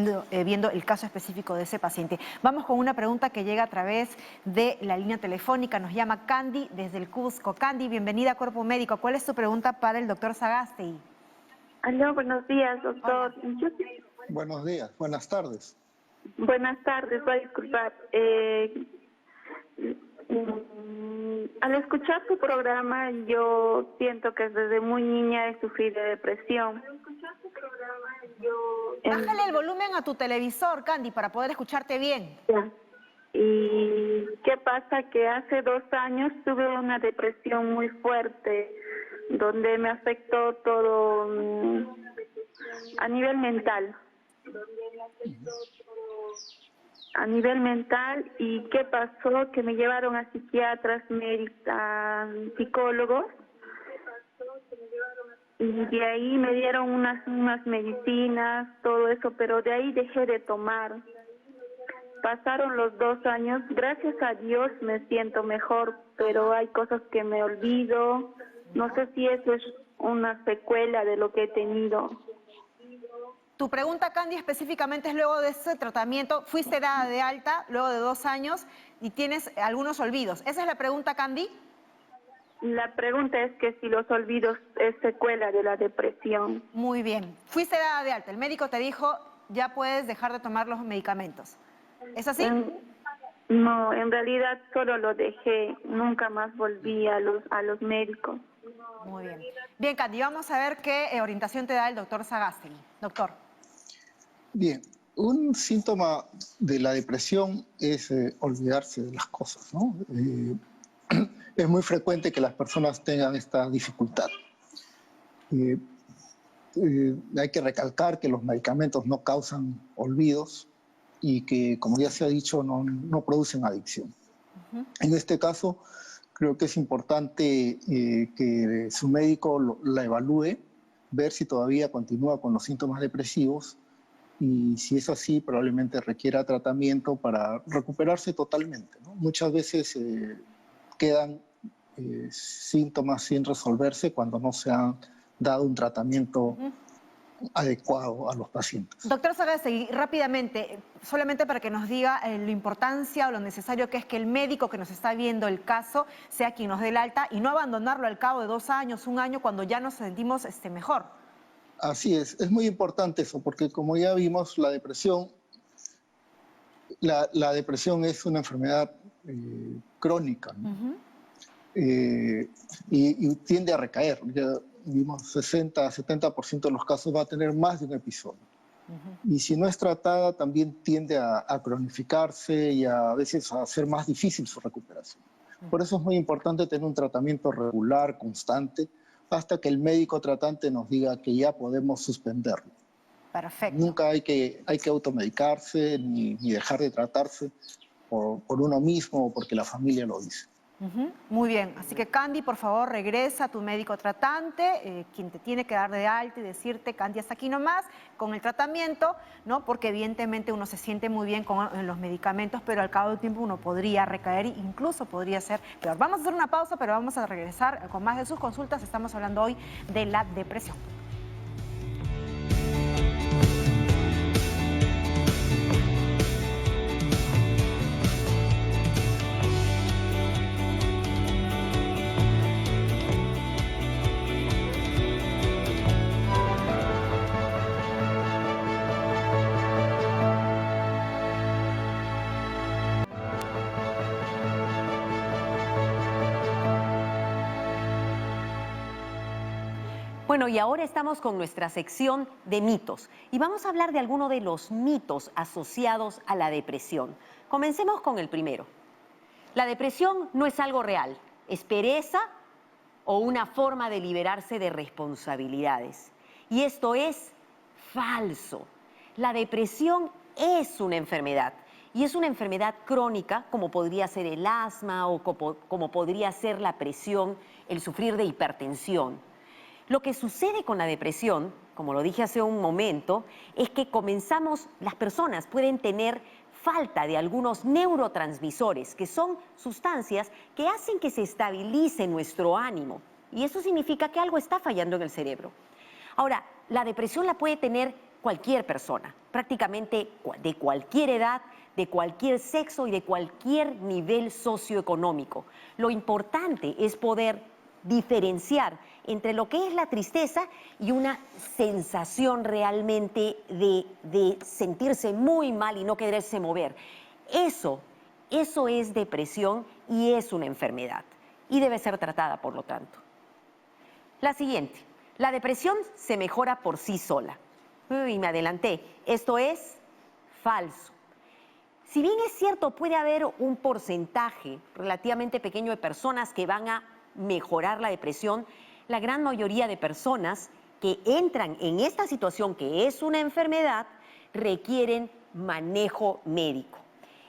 viendo el caso específico de ese paciente. Vamos con una pregunta que llega a través de la línea telefónica, nos llama Candy desde el Cusco. Candy, bienvenida a Cuerpo Médico. ¿Cuál es tu pregunta para el doctor Sagasti? Aló, buenos días, doctor. Buenos días, buenas tardes. Buenas tardes, voy a disculpar. Al escuchar tu programa, yo siento que desde muy niña he sufrido de depresión. Bájale el volumen a tu televisor, Candy, para poder escucharte bien. Ya. ¿Y qué pasa? Que hace 2 años tuve una depresión muy fuerte, donde me afectó todo a nivel mental. ¿Y qué pasó? Que me llevaron a psiquiatras, a psicólogos, y de ahí me dieron unas medicinas, todo eso, pero de ahí dejé de tomar. Pasaron los 2 años, gracias a Dios me siento mejor, pero hay cosas que me olvido. No sé si eso es una secuela de lo que he tenido. Tu pregunta, Candy, específicamente es luego de ese tratamiento, fuiste dada de alta luego de 2 años y tienes algunos olvidos. ¿Esa es la pregunta, Candy? La pregunta es que si los olvidos es secuela de la depresión. Muy bien. Fuiste dada de alta. El médico te dijo, ya puedes dejar de tomar los medicamentos. ¿Es así? No, en realidad solo lo dejé. Nunca más volví a los médicos. Muy bien. Bien, Candy, vamos a ver qué orientación te da el doctor Sagasti. Doctor. Bien, un síntoma de la depresión es olvidarse de las cosas, ¿no? Es muy frecuente que las personas tengan esta dificultad. Hay que recalcar que los medicamentos no causan olvidos y que, como ya se ha dicho, no producen adicción. En este caso, Creo que es importante que su médico la evalúe, ver si todavía continúa con los síntomas depresivos y si es así, probablemente requiera tratamiento para recuperarse totalmente, ¿no? Muchas veces quedan síntomas sin resolverse cuando no se han dado un tratamiento adecuado a los pacientes. Doctor Sagasti, rápidamente, solamente para que nos diga la importancia o lo necesario que es que el médico que nos está viendo el caso sea quien nos dé el alta y no abandonarlo al cabo de 2 años, 1 año, cuando ya nos sentimos mejor. Así es muy importante eso, porque como ya vimos, la depresión es una enfermedad crónica, ¿no? Y tiende a recaer. Ya vimos 60-70% de los casos va a tener más de un episodio. Y si no es tratada, también tiende a cronificarse y a veces a hacer más difícil su recuperación. Por eso es muy importante tener un tratamiento regular, constante, hasta que el médico tratante nos diga que ya podemos suspenderlo. Perfecto. Nunca hay que automedicarse ni dejar de tratarse por uno mismo o porque la familia lo dice. Muy bien, así que Candy, por favor, regresa a tu médico tratante, quien te tiene que dar de alta y decirte, Candy, hasta aquí nomás, con el tratamiento, ¿no? Porque evidentemente uno se siente muy bien con los medicamentos, pero al cabo del tiempo uno podría recaer, incluso podría ser peor. Vamos a hacer una pausa, pero vamos a regresar con más de sus consultas. Estamos hablando hoy de la depresión. Bueno, y ahora estamos con nuestra sección de mitos y vamos a hablar de algunos de los mitos asociados a la depresión. Comencemos con el primero. La depresión no es algo real, es pereza o una forma de liberarse de responsabilidades. Y esto es falso. La depresión es una enfermedad y es una enfermedad crónica como podría ser el asma o como podría ser la presión, el sufrir de hipertensión. Lo que sucede con la depresión, como lo dije hace un momento, es que las personas pueden tener falta de algunos neurotransmisores, que son sustancias que hacen que se estabilice nuestro ánimo. Y eso significa que algo está fallando en el cerebro. Ahora, la depresión la puede tener cualquier persona, prácticamente de cualquier edad, de cualquier sexo y de cualquier nivel socioeconómico. Lo importante es poder diferenciar entre lo que es la tristeza y una sensación realmente de sentirse muy mal y no quererse mover. Eso es depresión y es una enfermedad y debe ser tratada por lo tanto. La siguiente, la depresión se mejora por sí sola. Y me adelanté, esto es falso. Si bien es cierto, puede haber un porcentaje relativamente pequeño de personas que van a mejorar la depresión, la gran mayoría de personas que entran en esta situación que es una enfermedad requieren manejo médico.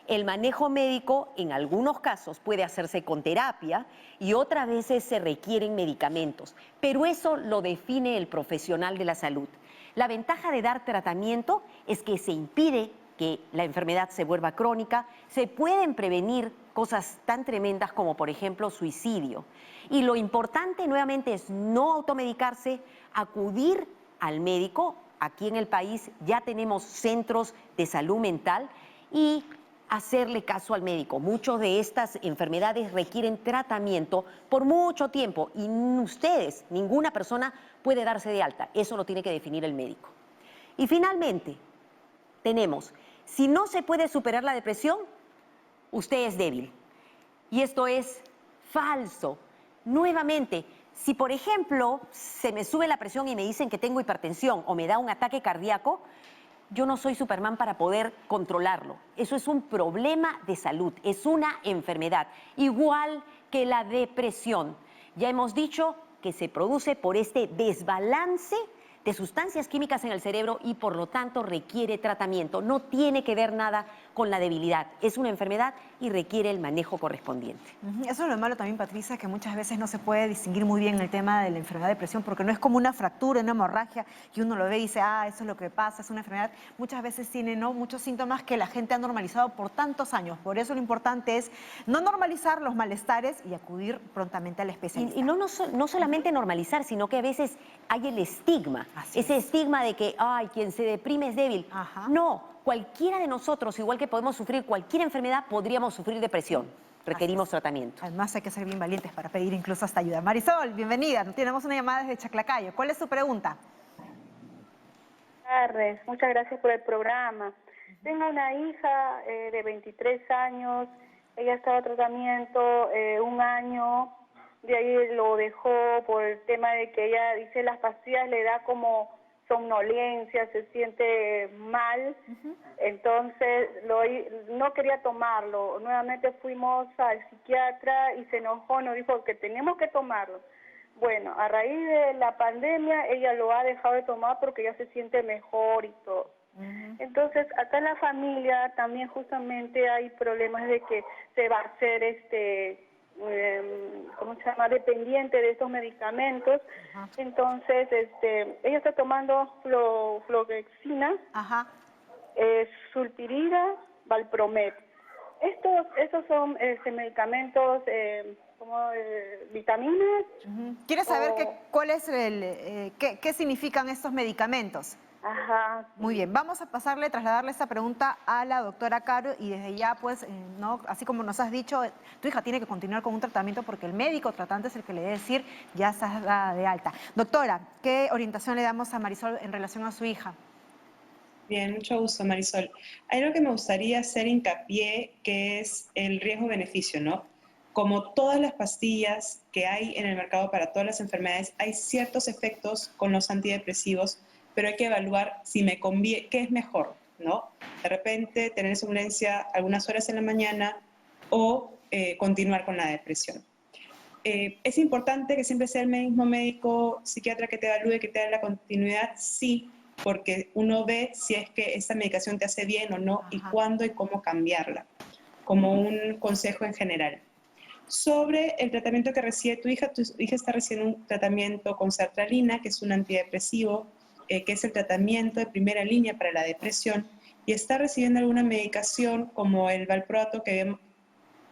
El manejo médico en algunos casos puede hacerse con terapia y otras veces se requieren medicamentos, pero eso lo define el profesional de la salud. La ventaja de dar tratamiento es que se impide que la enfermedad se vuelva crónica, se pueden prevenir cosas tan tremendas como, por ejemplo, suicidio. Y lo importante nuevamente es no automedicarse, acudir al médico. Aquí en el país ya tenemos centros de salud mental y hacerle caso al médico. Muchas de estas enfermedades requieren tratamiento por mucho tiempo y ustedes, ninguna persona puede darse de alta. Eso lo tiene que definir el médico. Y finalmente, tenemos, si no se puede superar la depresión, usted es débil. Y esto es falso. Nuevamente, si por ejemplo se me sube la presión y me dicen que tengo hipertensión o me da un ataque cardíaco, yo no soy Superman para poder controlarlo. Eso es un problema de salud, es una enfermedad, igual que la depresión. Ya hemos dicho que se produce por este desbalance de sustancias químicas en el cerebro y por lo tanto requiere tratamiento. No tiene que ver nada con la debilidad. Es una enfermedad y requiere el manejo correspondiente. Eso es lo malo también, Patricia, que muchas veces no se puede distinguir muy bien el tema de la enfermedad de depresión, porque no es como una fractura, una hemorragia, que uno lo ve y dice, ah, eso es lo que pasa, es una enfermedad. Muchas veces tiene, ¿no?, muchos síntomas que la gente ha normalizado por tantos años. Por eso lo importante es no normalizar los malestares y acudir prontamente al especialista. Y no solamente normalizar, sino que a veces hay el estigma. Ese estigma de que, ay, quien se deprime es débil. No, cualquiera de nosotros, igual que podemos sufrir cualquier enfermedad, podríamos sufrir depresión. Requerimos tratamiento. Además hay que ser bien valientes para pedir incluso hasta ayuda. Marisol, bienvenida. Tenemos una llamada desde Chaclacayo. ¿Cuál es su pregunta? Buenas tardes. Muchas gracias por el programa. Tengo una hija de 23 años. Ella ha estado en tratamiento 1 año. De ahí lo dejó por el tema de que ella dice las pastillas le da como somnolencia, se siente mal. Entonces no quería tomarlo. Nuevamente fuimos al psiquiatra y se enojó, nos dijo que tenemos que tomarlo. Bueno, a raíz de la pandemia ella lo ha dejado de tomar porque ya se siente mejor y todo. Entonces acá en la familia también justamente hay problemas de que se va a hacer ¿cómo se llama?, dependiente de estos medicamentos. Entonces ella está tomando fluoxetina, sulpirida, valpromet. Estos son medicamentos como vitaminas. ¿Quieres saber cuál es qué significan estos medicamentos? Muy bien, vamos a trasladarle esta pregunta a la doctora Caro y desde ya, pues, no, así como nos has dicho, tu hija tiene que continuar con un tratamiento porque el médico tratante es el que le debe decir ya está de alta. Doctora, ¿qué orientación le damos a Marisol en relación a su hija? Bien, mucho gusto, Marisol. Hay algo que me gustaría hacer hincapié, que es el riesgo-beneficio, ¿no? Como todas las pastillas que hay en el mercado para todas las enfermedades, hay ciertos efectos con los antidepresivos, pero hay que evaluar si me conviene, qué es mejor, ¿no? De repente tener somnolencia algunas horas en la mañana o continuar con la depresión. ¿Es importante que siempre sea el mismo médico, psiquiatra que te evalúe, que te dé la continuidad? Sí, porque uno ve si es que esta medicación te hace bien o no y cuándo y cómo cambiarla, como un consejo en general. Sobre el tratamiento que recibe tu hija está recibiendo un tratamiento con sertralina, que es un antidepresivo, que es el tratamiento de primera línea para la depresión, y está recibiendo alguna medicación como el valproato, que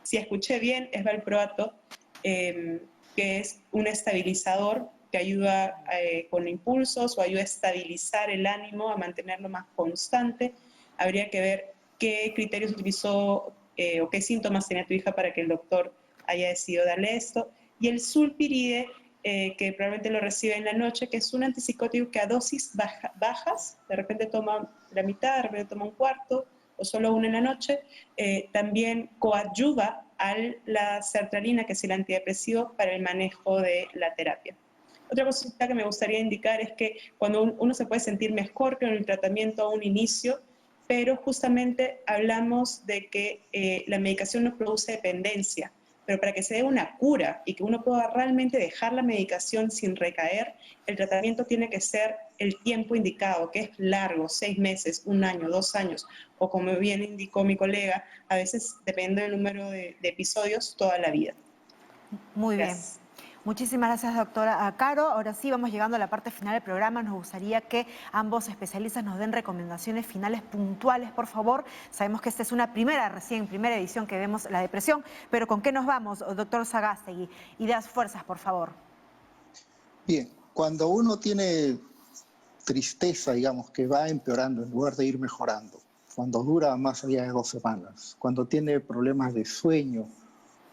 si escuché bien es valproato, que es un estabilizador que ayuda con impulsos o ayuda a estabilizar el ánimo, a mantenerlo más constante. Habría que ver qué criterios utilizó o qué síntomas tenía tu hija para que el doctor haya decidido darle esto. Y el sulpiride, que probablemente lo recibe en la noche, que es un antipsicótico que a dosis bajas, de repente toma la mitad, de repente toma un cuarto o solo uno en la noche, también coadyuva a la sertralina, que es el antidepresivo, para el manejo de la terapia. Otra cosita que me gustaría indicar es que cuando uno se puede sentir mejor que en el tratamiento a un inicio, pero justamente hablamos de que la medicación no produce dependencia, pero para que se dé una cura y que uno pueda realmente dejar la medicación sin recaer, el tratamiento tiene que ser el tiempo indicado, que es largo, 6 meses, 1 año, 2 años, o como bien indicó mi colega, a veces, depende del número de episodios, toda la vida. Muy bien. Muchísimas gracias, doctora Caro. Ahora sí, vamos llegando a la parte final del programa. Nos gustaría que ambos especialistas nos den recomendaciones finales puntuales, por favor. Sabemos que esta es una primera edición que vemos la depresión, pero ¿con qué nos vamos, doctor Sagástegui? Ideas, fuerzas, por favor. Bien, cuando uno tiene tristeza, digamos, que va empeorando en lugar de ir mejorando, cuando dura más allá de 2 semanas, cuando tiene problemas de sueño,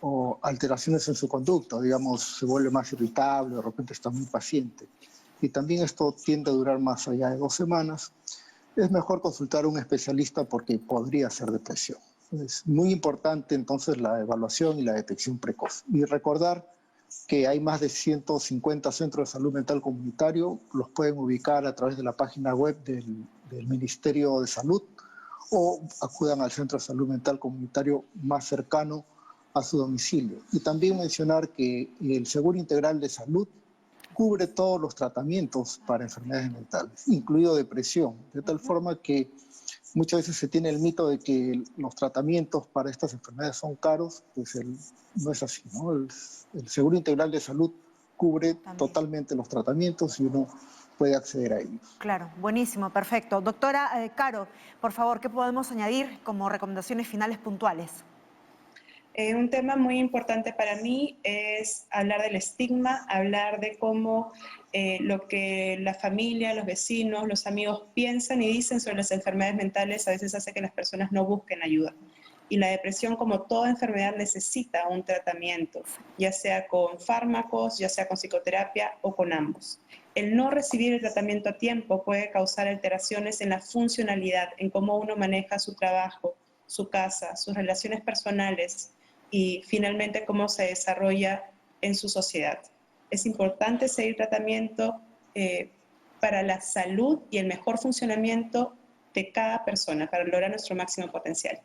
o alteraciones en su conducta, digamos, se vuelve más irritable, de repente está muy paciente, y también esto tiende a durar más allá de 2 semanas, es mejor consultar a un especialista porque podría ser depresión. Es muy importante entonces la evaluación y la detección precoz. Y recordar que hay más de 150 centros de salud mental comunitario, los pueden ubicar a través de la página web del Ministerio de Salud o acudan al centro de salud mental comunitario más cercano a su domicilio. Y también mencionar que el Seguro Integral de Salud cubre todos los tratamientos para enfermedades mentales, incluido depresión, de tal forma que muchas veces se tiene el mito de que los tratamientos para estas enfermedades son caros, pues no es así, ¿no? El Seguro Integral de Salud cubre totalmente los tratamientos y uno puede acceder a ellos. Claro, buenísimo, perfecto. Doctora Caro, por favor, ¿qué podemos añadir como recomendaciones finales puntuales? Un tema muy importante para mí es hablar del estigma, hablar de cómo lo que la familia, los vecinos, los amigos piensan y dicen sobre las enfermedades mentales a veces hace que las personas no busquen ayuda. Y la depresión, como toda enfermedad, necesita un tratamiento, ya sea con fármacos, ya sea con psicoterapia o con ambos. El no recibir el tratamiento a tiempo puede causar alteraciones en la funcionalidad, en cómo uno maneja su trabajo, su casa, sus relaciones personales y finalmente cómo se desarrolla en su sociedad. Es importante seguir tratamiento para la salud y el mejor funcionamiento de cada persona para lograr nuestro máximo potencial.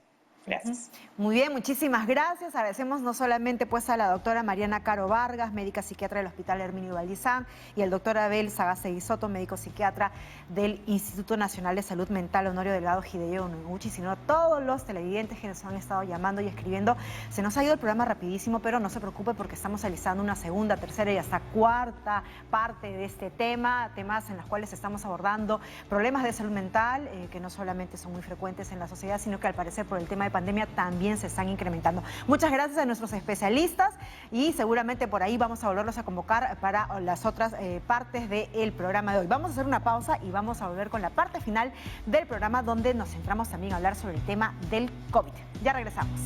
Gracias. Muy bien, muchísimas gracias. Agradecemos no solamente pues a la doctora Mariana Caro Vargas, médica psiquiatra del Hospital Herminio Valdizán, y al doctor Abel Sagasegui Soto, médico psiquiatra del Instituto Nacional de Salud Mental Honorio Delgado Hideo Noguchi, sino a todos los televidentes que nos han estado llamando y escribiendo. Se nos ha ido el programa rapidísimo, pero no se preocupe porque estamos realizando una segunda, tercera y hasta cuarta parte de este tema, temas en los cuales estamos abordando problemas de salud mental que no solamente son muy frecuentes en la sociedad, sino que al parecer por el tema de pandemia también se están incrementando. Muchas gracias a nuestros especialistas y seguramente por ahí vamos a volverlos a convocar para las otras partes del programa de hoy. Vamos a hacer una pausa y vamos a volver con la parte final del programa donde nos centramos también a hablar sobre el tema del COVID. Ya regresamos.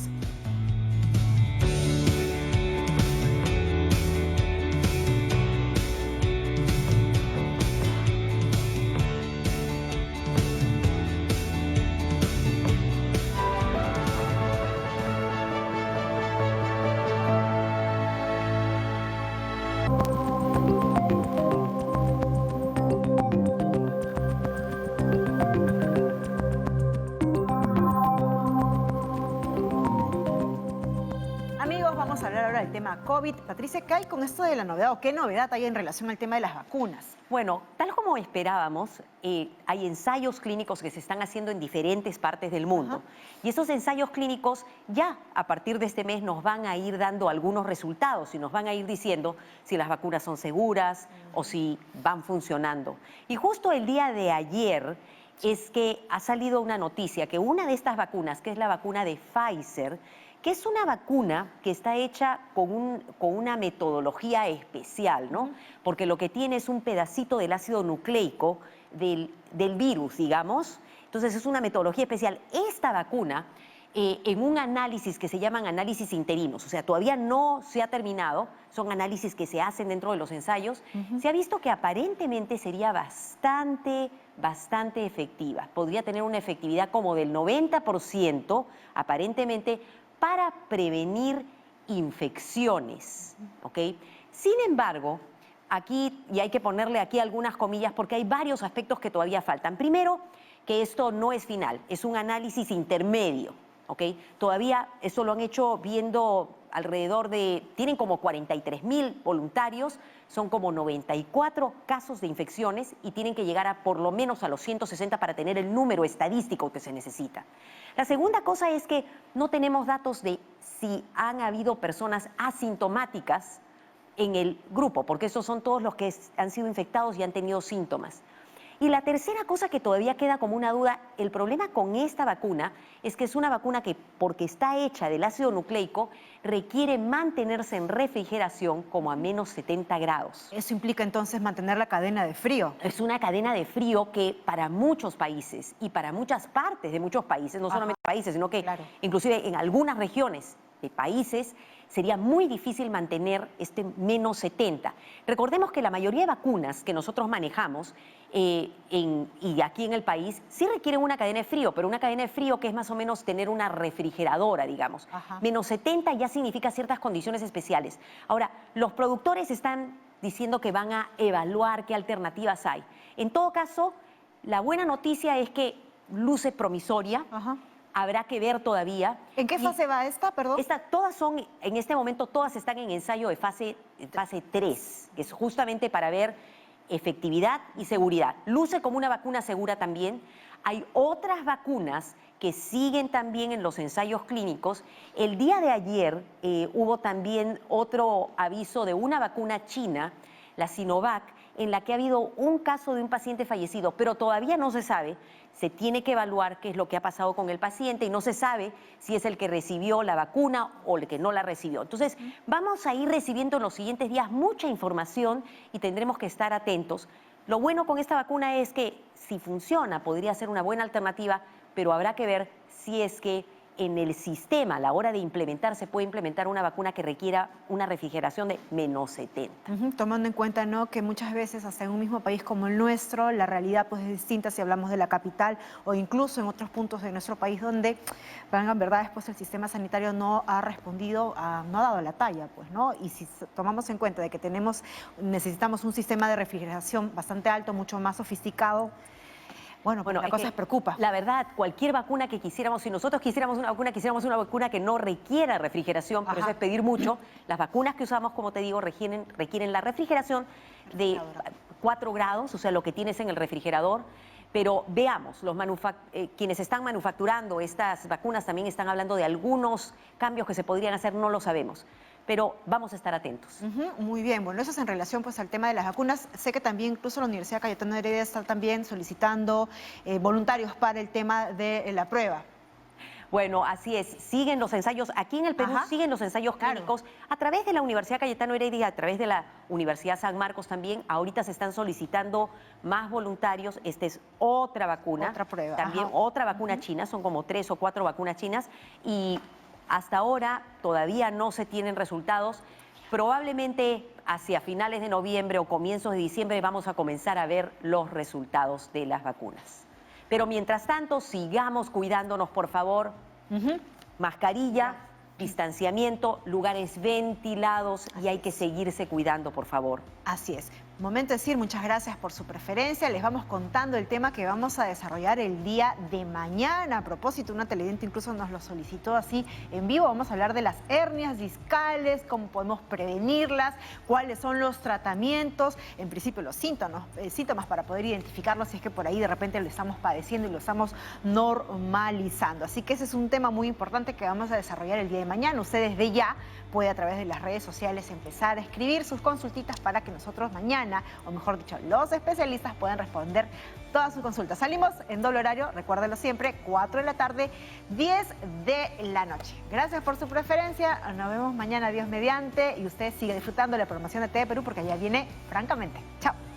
Vamos a hablar ahora del tema COVID. Patricia, ¿qué hay con esto de la novedad o qué novedad hay en relación al tema de las vacunas? Bueno, tal como esperábamos, hay ensayos clínicos que se están haciendo en diferentes partes del mundo. Y esos ensayos clínicos ya a partir de este mes nos van a ir dando algunos resultados y nos van a ir diciendo si las vacunas son seguras o si van funcionando. Y justo el día de ayer es que ha salido una noticia que una de estas vacunas, que es la vacuna de Pfizer, que es una vacuna que está hecha con una metodología especial, ¿no? Porque lo que tiene es un pedacito del ácido nucleico del virus, digamos. Entonces es una metodología especial. Esta vacuna, en un análisis que se llaman análisis interinos, o sea, todavía no se ha terminado, son análisis que se hacen dentro de los ensayos, se ha visto que aparentemente sería bastante efectiva. Podría tener una efectividad como del 90%, aparentemente, para prevenir infecciones, ¿ok? Sin embargo, aquí, y hay que ponerle aquí algunas comillas porque hay varios aspectos que todavía faltan. Primero, que esto no es final, es un análisis intermedio, ¿ok? Todavía eso lo han hecho viendo alrededor de, tienen como 43,000 voluntarios, son como 94 casos de infecciones y tienen que llegar a por lo menos a los 160 para tener el número estadístico que se necesita. La segunda cosa es que no tenemos datos de si han habido personas asintomáticas en el grupo, porque esos son todos los que han sido infectados y han tenido síntomas. Y la tercera cosa que todavía queda como una duda, el problema con esta vacuna es que es una vacuna que, porque está hecha del ácido nucleico, requiere mantenerse en refrigeración como a menos 70 grados. Eso implica entonces mantener la cadena de frío. Es una cadena de frío que para muchos países y para muchas partes de muchos países, no solamente países, sino que inclusive en algunas regiones de países, sería muy difícil mantener este menos 70. Recordemos que la mayoría de vacunas que nosotros manejamos y aquí en el país sí requieren una cadena de frío, pero una cadena de frío que es más o menos tener una refrigeradora, digamos. Menos 70 ya significa ciertas condiciones especiales. Ahora, los productores están diciendo que van a evaluar qué alternativas hay. En todo caso, la buena noticia es que luce promisoria. Habrá que ver todavía. ¿En qué fase va esta, perdón? Todas son, en este momento, todas están en ensayo de fase 3, que es justamente para ver efectividad y seguridad. Luce como una vacuna segura también. Hay otras vacunas que siguen también en los ensayos clínicos. El día de ayer hubo también otro aviso de una vacuna china, la Sinovac, en la que ha habido un caso de un paciente fallecido, pero todavía no se sabe. Se tiene que evaluar qué es lo que ha pasado con el paciente y no se sabe si es el que recibió la vacuna o el que no la recibió. Entonces, vamos a ir recibiendo en los siguientes días mucha información y tendremos que estar atentos. Lo bueno con esta vacuna es que si funciona podría ser una buena alternativa, pero habrá que ver si es que en el sistema, a la hora de implementar, se puede implementar una vacuna que requiera una refrigeración de -70. Tomando en cuenta, ¿no?, que muchas veces hasta en un mismo país como el nuestro, la realidad pues es distinta si hablamos de la capital o incluso en otros puntos de nuestro país donde, vengan verdades, pues el sistema sanitario no ha respondido, no ha dado la talla, pues, ¿no? Y si tomamos en cuenta de que necesitamos un sistema de refrigeración bastante alto, mucho más sofisticado, bueno, la cosa preocupa. La verdad, cualquier vacuna que quisiéramos, si nosotros quisiéramos una vacuna que no requiera refrigeración, pero eso es pedir mucho. Las vacunas que usamos, como te digo, requieren la refrigeración de 4 grados, o sea, lo que tienes en el refrigerador. Pero veamos, quienes están manufacturando estas vacunas también están hablando de algunos cambios que se podrían hacer, no lo sabemos. Pero vamos a estar atentos. Muy bien, bueno, eso es en relación pues al tema de las vacunas. Sé que también incluso la Universidad Cayetano Heredia está también solicitando voluntarios para el tema de la prueba. Bueno, así es, siguen los ensayos, aquí en el Perú siguen los ensayos clínicos a través de la Universidad Cayetano Heredia, a través de la Universidad San Marcos también. Ahorita se están solicitando más voluntarios. Esta es otra vacuna. Otra prueba. También otra vacuna china, son como 3 o 4 vacunas chinas y hasta ahora todavía no se tienen resultados. Probablemente hacia finales de noviembre o comienzos de diciembre vamos a comenzar a ver los resultados de las vacunas. Pero mientras tanto, sigamos cuidándonos, por favor. Mascarilla, distanciamiento, lugares ventilados y hay que seguirse cuidando, por favor. Así es. Momento de decir muchas gracias por su preferencia. Les vamos contando el tema que vamos a desarrollar el día de mañana. A propósito, una televidente incluso nos lo solicitó así en vivo. Vamos a hablar de las hernias discales, cómo podemos prevenirlas, cuáles son los tratamientos, en principio los síntomas para poder identificarlos si es que por ahí de repente lo estamos padeciendo y lo estamos normalizando. Así que ese es un tema muy importante que vamos a desarrollar el día de mañana. Usted desde ya puede a través de las redes sociales empezar a escribir sus consultitas para que nosotros mañana, o mejor dicho, los especialistas puedan responder todas sus consultas. Salimos en doble horario, recuérdenlo siempre, 4 de la tarde, 10 de la noche. Gracias por su preferencia, nos vemos mañana, Dios mediante, y usted sigue disfrutando de la programación de TV Perú porque allá viene Francamente. Chao.